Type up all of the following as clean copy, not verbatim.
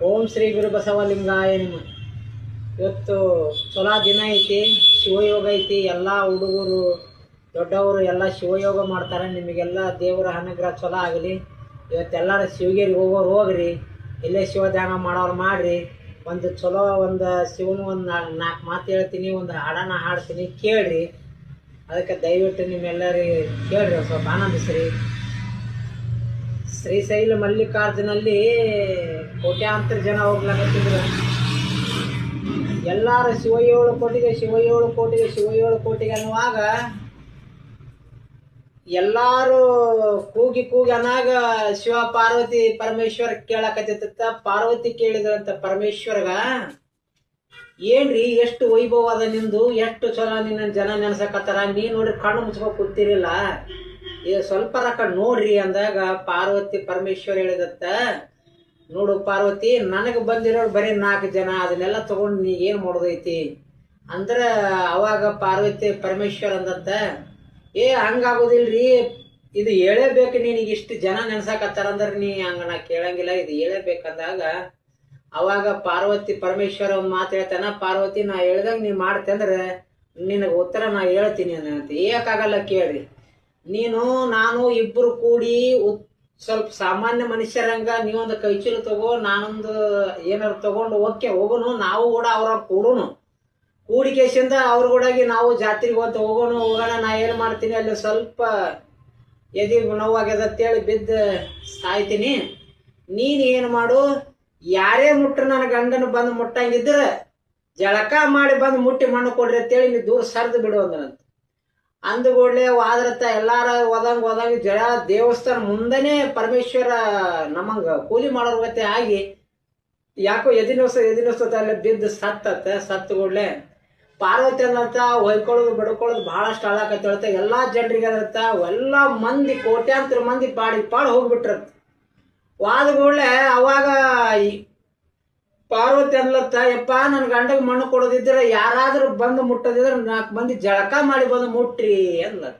ಓಂ ಶ್ರೀ ಗುರು ಬಸವಲಿಂಗಾಯ ನಮಃ. ಇವತ್ತು ಚೊಲೋ ದಿನ ಐತಿ, ಶಿವಯೋಗ ಐತಿ. ಎಲ್ಲ ಹುಡುಗರು ದೊಡ್ಡವರು ಎಲ್ಲ ಶಿವಯೋಗ ಮಾಡ್ತಾರೆ. ನಿಮಗೆಲ್ಲ ದೇವರ ಅನುಗ್ರಹ ಚೊಲೋ ಆಗಲಿ. ಇವತ್ತೆಲ್ಲರೂ ಶಿವಗಿರಿಗೆ ಹೋಗೋರು ಹೋಗ್ರಿ, ಇಲ್ಲೇ ಶಿವಧ್ಯಾನ ಮಾಡೋರು ಮಾಡಿರಿ. ಒಂದು ಚೊಲೋ ಒಂದು ಶಿವನ ಒಂದು ನಾಲ್ಕು ಮಾತು ಹೇಳ್ತೀನಿ, ಒಂದು ಹಾಡನ್ನು ಹಾಡ್ತೀನಿ, ಕೇಳ್ರಿ. ಅದಕ್ಕೆ ದಯವಿಟ್ಟು ನಿಮ್ಮೆಲ್ಲರಿಗೆ ಕೇಳ್ರಿ, ಸ್ವಲ್ಪ ಆನಂದಿಸ್ರಿ. ಶ್ರೀಶೈಲ ಮಲ್ಲಿಕಾರ್ಜುನಲ್ಲಿ ಕೋಟ್ಯಾಂತರ ಜನ ಹೋಗ್ಲಾಕತ್ತಿದ್ರು. ಎಲ್ಲಾರು ಶಿವ 7 ಕೋಟಿಗೆ ಶಿವ 7 ಕೋಟಿಗೆ ಶಿವ 7 ಕೋಟಿಗೆ ಅನ್ನುವಾಗ ಎಲ್ಲಾರು ಕೂಗಿ ಅನ್ನಾಗ ಶಿವ ಪಾರ್ವತಿ ಪರಮೇಶ್ವರ ಕೇಳಕತ್ತಿತ್ತ. ಪಾರ್ವತಿ ಕೇಳಿದ್ರಂತ ಪರಮೇಶ್ವರಗ, ಏನ್ರಿ ಎಷ್ಟು ವೈಭವ ಅದ ನಿಂದು, ಎಷ್ಟು ಚಲೋ ನಿನ್ನ ಜನ ನೆನ್ಸಕತ್ತಾರ, ನೀ ನೋಡ್ರಿ ಕಣ್ಣು ಮುಚ್ಕೊಂಡು ಕೂತಿರಿಲ್ಲ, ಇದು ಸ್ವಲ್ಪ ರೊಕ್ಕ ನೋಡ್ರಿ ಅಂದಾಗ ಪಾರ್ವತಿ ಪರಮೇಶ್ವರ ಹೇಳಿದತ್ತ, ನೋಡು ಪಾರ್ವತಿ, ನನಗೆ ಬಂದಿರೋರು ಬರೀ 4 ಜನ, ಅದನ್ನೆಲ್ಲ ತಗೊಂಡು ನೀ ಏನು ಮಾಡೋದೈತಿ ಅಂದ್ರೆ ಅವಾಗ ಪಾರ್ವತಿ ಪರಮೇಶ್ವರ ಅಂದತ್ತ, ಹಂಗಾಗೋದಿಲ್ರಿ, ಇದು ಹೇಳೇಬೇಕು, ನಿನಗೆ ಇಷ್ಟು ಜನ ನೆನ್ಸಾಕತ್ತಾರ ಅಂದ್ರೆ ನೀ ಹಂಗ ನಾ ಕೇಳಂಗಿಲ್ಲ, ಇದು ಹೇಳೇಬೇಕಂದಾಗ ಅವಾಗ ಪಾರ್ವತಿ ಪರಮೇಶ್ವರ ಒಂದು ಮಾತು ಹೇಳ್ತಾನ, ಪಾರ್ವತಿ ನಾ ಹೇಳ್ದಂಗೆ ನೀ ಮಾಡ್ತೆ ಅಂದ್ರೆ ನಿನಗೆ ಉತ್ತರ ನಾ ಹೇಳ್ತೀನಿ ಅಂತ. ಏಕಾಗಲ್ಲ ಕೇಳ್ರಿ, ನೀನು ನಾನು ಇಬ್ಬರು ಕೂಡಿ ಸ್ವಲ್ಪ ಸಾಮಾನ್ಯ ಮನುಷ್ಯರಂಗ ನೀವೊಂದು ಕೈಚೀಲ ತಗೋ, ನಾನೊಂದು ಏನಾರು ತಗೊಂಡು ಹೋಗೋನು, ನಾವು ಕೂಡ ಅವ್ರ ಕೂಡುನು, ಕೂಡಿಕೆಸಿಂದ ಅವ್ರ ಕೂಡಾಗಿ ನಾವು ಜಾತ್ರೆಗೆ ಹೋಗೋಣ. ನಾ ಏನು ಮಾಡ್ತೀನಿ, ಅಲ್ಲಿ ಸ್ವಲ್ಪ ಎದಿ ನೋವಾಗ್ಯದ ಅಂತೇಳಿ ಬಿದ್ದು ಸಾಯ್ತೀನಿ. ನೀನು ಏನು ಮಾಡು, ಯಾರೇ ಮುಟ್ರು ನನ್ನ ಗಂಡನ ಬಂದು ಮುಟ್ಟಂಗಿದ್ರೆ ಜಳಕ ಮಾಡಿ ಬಂದು ಮುಟ್ಟಿ ಮಣ್ಣು ಕೊಡ್ರಿ ಅಂತೇಳಿ ನೀ ದೂರ ಸರಿದು ಬಿಡು ಅಂದನಂತ. ಅಂದುಗೂಡ್ಲೆ ವಾದ್ರತ ಎಲ್ಲಾರ ಹೋದಂಗ ಜಳ ದೇವಸ್ಥಾನ ಮುಂದೆನೆ ಪರಮೇಶ್ವರ ನಮಂಗ ಕೂಲಿ ಮಾಡೋರ್ ಗತೆ ಆಗಿ ಯಾಕೋ ಎದಿನೋಸ್ತದ ಅಲ್ಲಿ ಬಿದ್ದು ಸತ್ತಗೂಡ್ಲೆ ಪಾರ್ವತಿ ಅಂದಂತ ಹೊಯ್ಕೊಳ್ಳೋದು ಬಡ್ಕೊಳ್ಳೋದು ಬಹಳಷ್ಟು ಹಾಳಾಕತ್ತ. ಎಲ್ಲಾ ಜನರಿಗೆ ಅದತ್ತ, ಎಲ್ಲಾ ಮಂದಿ ಕೋಟ್ಯಾಂತರ ಮಂದಿ ಪಾಡಿ ಹೋಗ್ಬಿಟ್ರತ್. ವಾದಗೂಡ್ಲೆ ಅವಾಗ ಪಾರ್ವತಿ ಅನ್ಲತ್ತ, ಯಪ್ಪ ನನ್ ಗಂಡಗ್ ಮಣ್ಣು ಕೊಡೋದಿದ್ರೆ ಯಾರಾದ್ರೂ ಬಂದು ಮುಟ್ಟೋದಿದ್ರೆ 4 ಮಂದಿ ಜಳಕ ಮಾಡಿ ಬಂದು ಮುಟ್ರಿ ಅನ್ಲತ್ತ.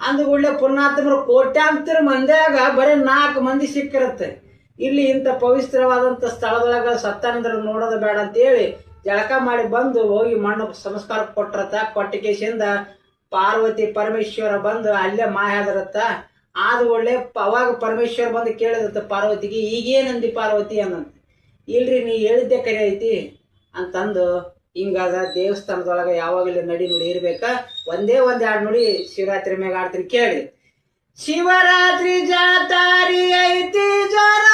ಅಂದುಗೂಡ್ಲೆ ಪುಣ್ಯಾತ್ಮರು ಕೋಟ್ಯಾಂತರ ಮಂದಿಯಾಗ ಬರೀ 4 ಮಂದಿ ಸಿಕ್ಕಿರತ್ತೆ. ಇಲ್ಲಿ ಇಂಥ ಪವಿತ್ರವಾದಂಥ ಸ್ಥಳದೊಳಗ ಸತ್ತಾನಂದ್ರ ನೋಡೋದು ಬೇಡ ಅಂತೇಳಿ ಜಳಕ ಮಾಡಿ ಬಂದು ಹೋಗಿ ಮಣ್ಣು ಸಂಸ್ಕಾರ ಕೊಟ್ರತ್ತ. ಕೊಟ್ಟಿಗೆಸಿಂದ ಪಾರ್ವತಿ ಪರಮೇಶ್ವರ ಬಂದು ಅಲ್ಲೇ ಮಾಯಾದರತ್ತ. ಆದ್ಗೂಡ್ಲೆ ಅವಾಗ ಪರಮೇಶ್ವರ ಬಂದು ಕೇಳಿದತ್ತ ಪಾರ್ವತಿಗೆ, ಈಗೇನಂದಿ ಪಾರ್ವತಿ ಅನ್ನಂತ. ಇಲ್ರಿ ನೀ ಹೇಳಿದ್ದೆ ಕರೆ ಐತಿ ಅಂತಂದು ಹಿಂಗಾದ ದೇವಸ್ಥಾನದೊಳಗೆ ಯಾವಾಗಲೂ ನಡಿ ನುಡಿ ಇರ್ಬೇಕ. ಒಂದೇ 2 ನುಡಿ ಶಿವರಾತ್ರಿ ಮ್ಯಾಗ ಆಡ್ತೀನಿ ಕೇಳಿ. ಶಿವರಾತ್ರಿ ಜಾತಾರಿ ಐತಿ ಜನ